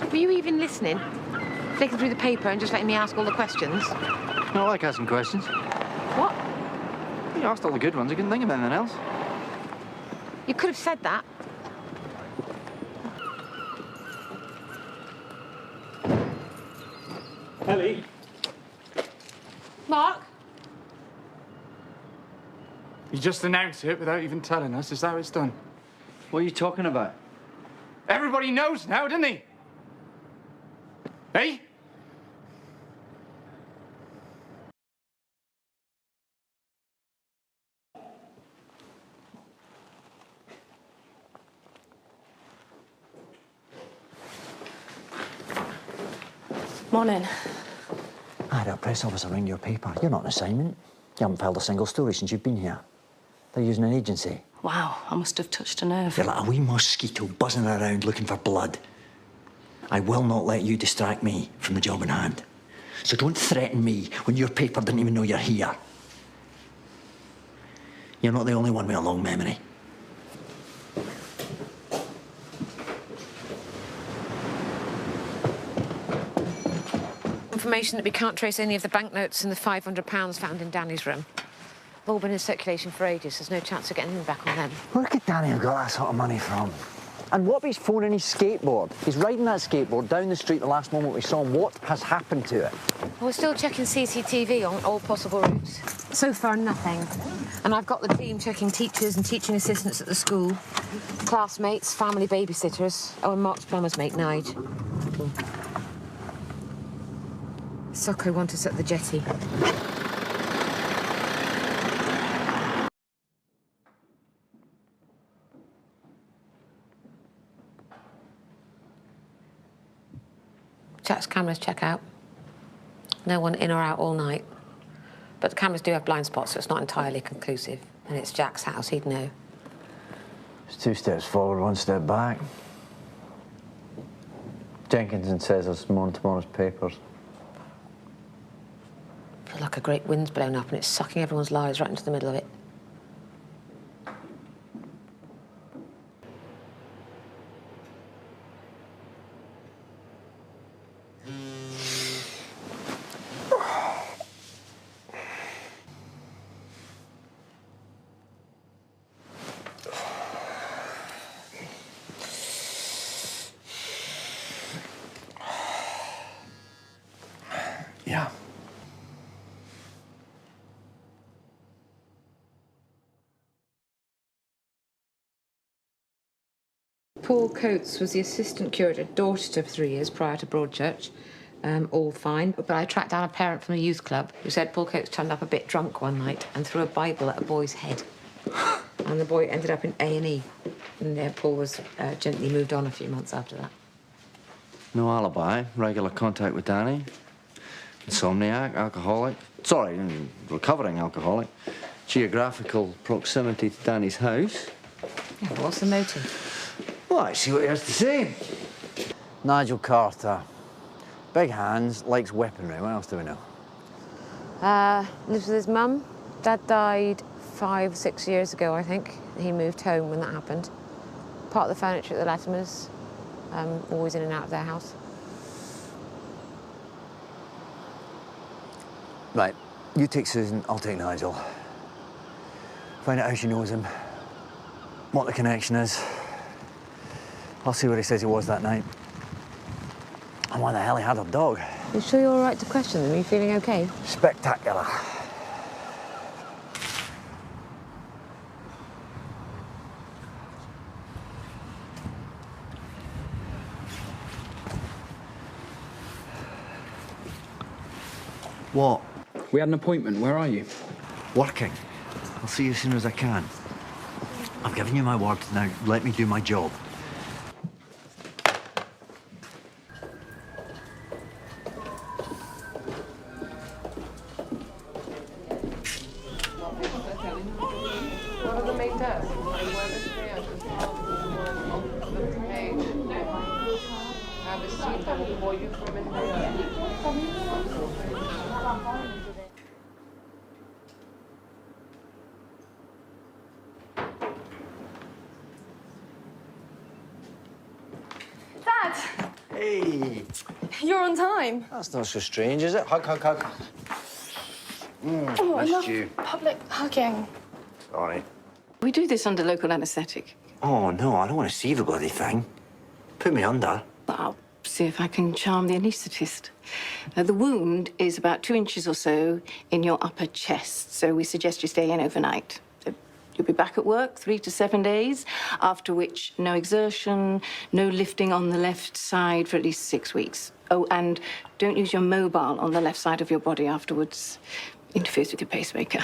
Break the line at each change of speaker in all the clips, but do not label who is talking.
Were you even listening? Flicking through the paper and just letting me ask all the questions?
I like asking questions.
What?
You asked all the good ones. I couldn't think of anything else.
You could have said that.
Ellie?
Mark?
You just announced it without even telling us. Is that how it's done?
What are you talking about?
Everybody knows now, doesn't he? Hey?
Morning.
I had a press officer ring your paper. You're not on assignment. You haven't filed a single story since you've been here. They're using an agency.
Wow, I must have touched a nerve.
You're like a wee mosquito buzzing around looking for blood. I will not let you distract me from the job in hand. So don't threaten me when your paper didn't even know you're here. You're not the only one with a long memory.
Information that we can't trace any of the banknotes and the £500 found in Danny's room. They've all been in circulation for ages. There's no chance of getting them back on them.
Where could Danny have got that sort of money from? And what about his phone and his skateboard? He's riding that skateboard down the street the last moment we saw him. What has happened to it?
We're still checking CCTV on all possible routes. So far, nothing. And I've got the team checking teachers and teaching assistants at the school, classmates, family babysitters. Oh, and Mark's plumber's mate, Nige. Socko want us at the jetty. Jack's cameras check out. No one in or out all night. But the cameras do have blind spots, so it's not entirely conclusive. And it's Jack's house, he'd know.
It's 2 steps forward, 1 step back. Jenkinson says there's more in tomorrow's papers.
I feel like a great wind's blown up and it's sucking everyone's lives right into the middle of it.
Yeah.
Paul Coates was the assistant curator at Dorchester for 3 years prior to Broadchurch. All fine. But I tracked down a parent from the youth club who said Paul Coates turned up a bit drunk one night and threw a Bible at a boy's head. And the boy ended up in A&E. And Paul was gently moved on a few months after that.
No alibi, regular contact with Danny. Insomniac, alcoholic. Sorry, recovering alcoholic. Geographical proximity to Danny's house.
Yeah, but what's the motive?
Well, I see what he has to say.
Nigel Carter. Big hands, likes weaponry. What else do we know?
Lives with his mum. Dad died 5, 6 years ago, I think. He moved home when that happened. Part of the furniture at the Latimers. Always in and out of their house.
Right, you take Susan, I'll take Nigel. Find out how she knows him, what the connection is. I'll see where he says he was that night. And why the hell he had a dog.
You sure you're all right to question them? Are you feeling okay?
Spectacular. What?
We had an appointment. Where are you?
Working. I'll see you as soon as I can. I've given you my word. Now, let me do my job.
What are the main desks? Have a seat. I will call you from in there.
Dad!
Hey,
You're on time.
that's not so strange, is it? Hug, hug, hug.
Oh, I
Missed
love
you.
public hugging.
Sorry.
We do this under local anaesthetic.
Oh, no, I don't want to see the bloody thing. Put me under.
But I'll see if I can charm the anaesthetist. The wound is about 2 inches or so in your upper chest, so we suggest you stay in overnight. So you'll be back at work 3 to 7 days, after which no exertion, no lifting on the left side for at least 6 weeks. Oh, and don't use your mobile on the left side of your body afterwards. Interferes with your pacemaker.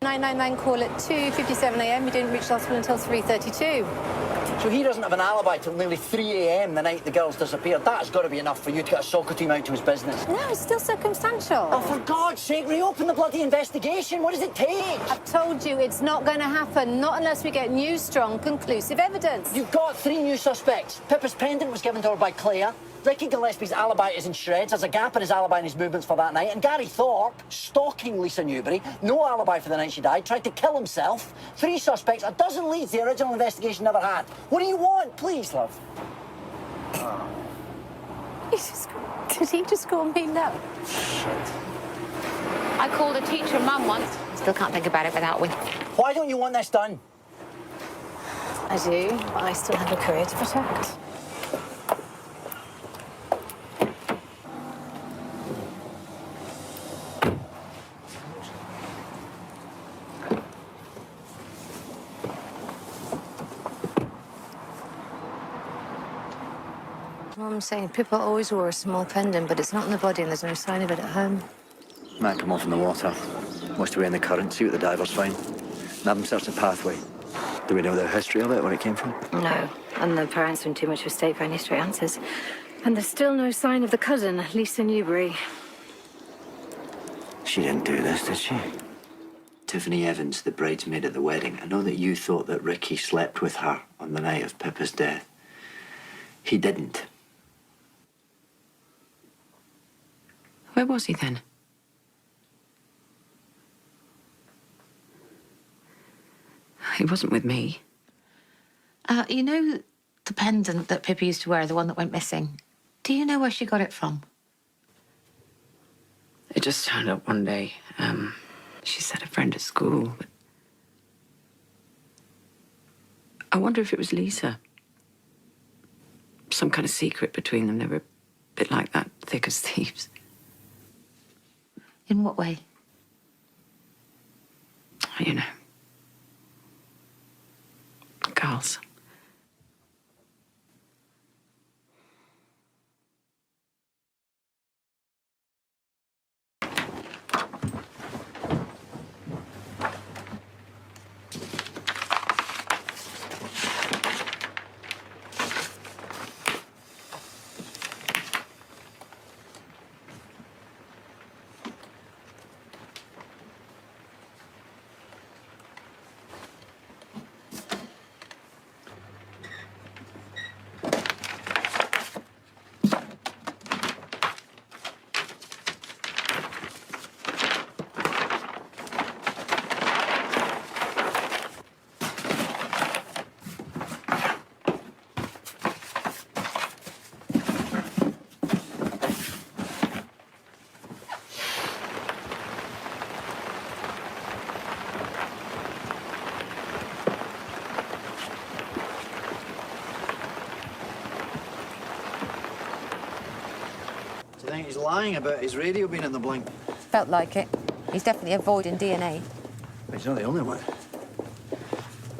999 call at 2:57 a.m. You didn't reach the hospital until 3:32.
So he doesn't have an alibi till nearly 3 a.m. the night the girls disappeared. That's got to be enough for you to get a soccer team out to his business.
No, it's still circumstantial.
Oh, for God's sake, reopen the bloody investigation. What does it take?
I've told you it's not going to happen, not unless we get new, strong, conclusive evidence.
You've got 3 new suspects. Pippa's pendant was given to her by Claire. Ricky Gillespie's alibi is in shreds. There's a gap in his alibi and his movements for that night. And Gary Thorpe, stalking Lisa Newbury, no alibi for the night she died, tried to kill himself. 3 suspects, a dozen leads the original investigation never had. What do you want? Please, love.
Did he just call me no?
I called a teacher mum once. Still can't think about it without winking.
Why don't you want this done?
I do, but I still have a career to protect. Mum's saying Pippa always wore a small pendant, but it's not in the body and there's no sign of it at home.
Might come off in the water. Washed away in the current, see what the divers find. And have them search the pathway. Do we know the history of it, where it came from?
No, and the parents are in too much of a state for any straight answers. And there's still no sign of the cousin, Lisa Newbury.
She didn't do this, did she? Tiffany Evans, the bridesmaid at the wedding. I know that you thought that Ricky slept with her on the night of Pippa's death. He didn't.
Where was he then? He wasn't with me. You know the pendant that Pippa used to wear, the one that went missing? Do you know where she got it from? It just turned up one day. She said a friend at school. But I wonder if it was Lisa. Some kind of secret between them. They were a bit like that, thick as thieves. In what way? You know. Girls.
Do you think he's lying about his radio being in the blink?
Felt like it. He's definitely avoiding DNA.
But he's not the only one.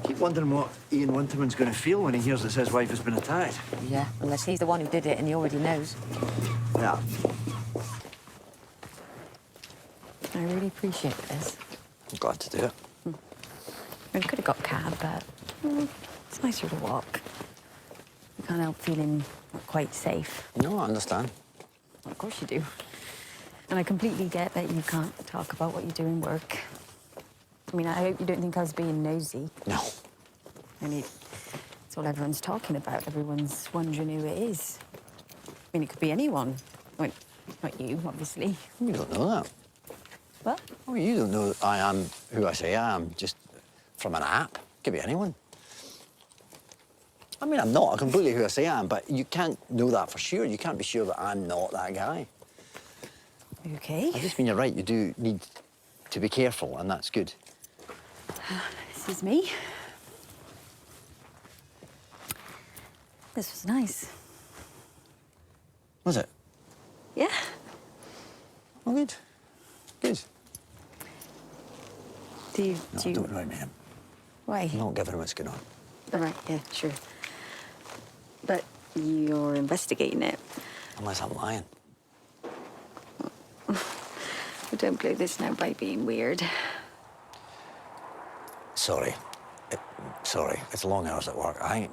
Keep wondering what Ian Winterman's going to feel when he hears that his wife has been attacked.
Yeah, unless he's the one who did it and he already knows.
Yeah.
I really appreciate this.
I'm glad to do it.
We could have got a cab, but it's nicer to walk. You can't help feeling not quite safe.
No, I understand.
Well, of course you do. And I completely get that you can't talk about what you do in work. I mean, I hope you don't think I was being nosy.
No.
I mean, it's all everyone's talking about. Everyone's wondering who it is. I mean, it could be anyone. Well, not you, obviously.
You don't know that.
What?
Oh, you don't know that I am who I say I am, just from an app. Could be anyone.
I mean, I'm not. I'm completely who I say I am, but you can't know that for sure. You can't be sure that I'm not that guy.
Okay.
I just mean you're right. You do need to be careful, and that's good.
This is me. This was nice.
Was it?
Yeah.
Oh, good. Good.
Do you...
No,
do you...
don't worry, ma'am.
Why?
I'm not giving her what's going on.
All right, yeah, sure. But you're investigating it.
Unless I'm lying.
Well, don't blow this now by being weird.
Sorry. Sorry. It's long hours at work. I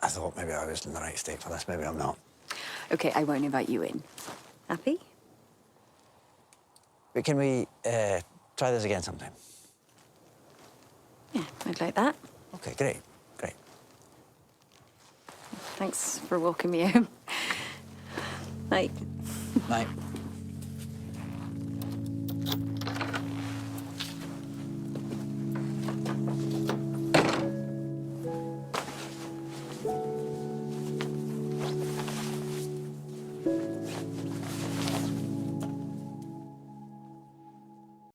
thought maybe I was in the right state for this. Maybe I'm not.
Okay, I won't invite you in. Happy?
But can we try this again sometime?
Yeah, I'd like that.
Okay, great. Great.
Thanks for walking me home. Night.
Night.